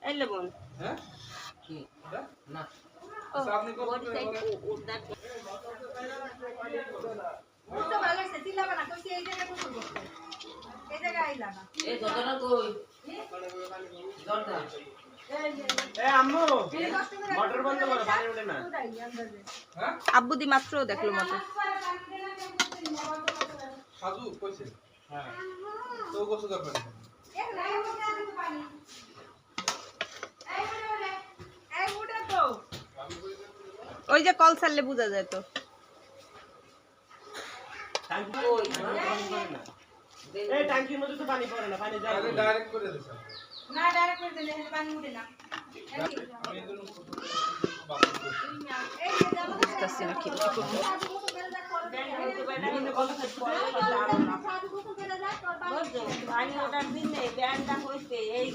এই লবণ হ্যাঁ কি না আপনি কত করে উদ্দার তো ভালো আছে দিলাবা না কইছে এই জায়গা গোসল করতে এই জায়গা আইলা না এই যতটা কই দরকার এ আম্মু মোটর বন্ধ করো পানি ওঠে না হ্যাঁ আব্বু দি মাত্র দেখলো মতো সাজু কইছে হ্যাঁ তো গোসল করবেন ওই যে কল ছাড়লে বোঝা যায় তো এই ট্যাঙ্কির মধ্যে তো পানি পড়ে না পানি যায় ডাইরেক্ট করে দিছ না ডাইরেক্ট করে দিলে পানি উঠে না আমি এজন্য বুঝতেছি না কি করবো পানি ওঠার দিনে ব্যান্ডটা হইছে এই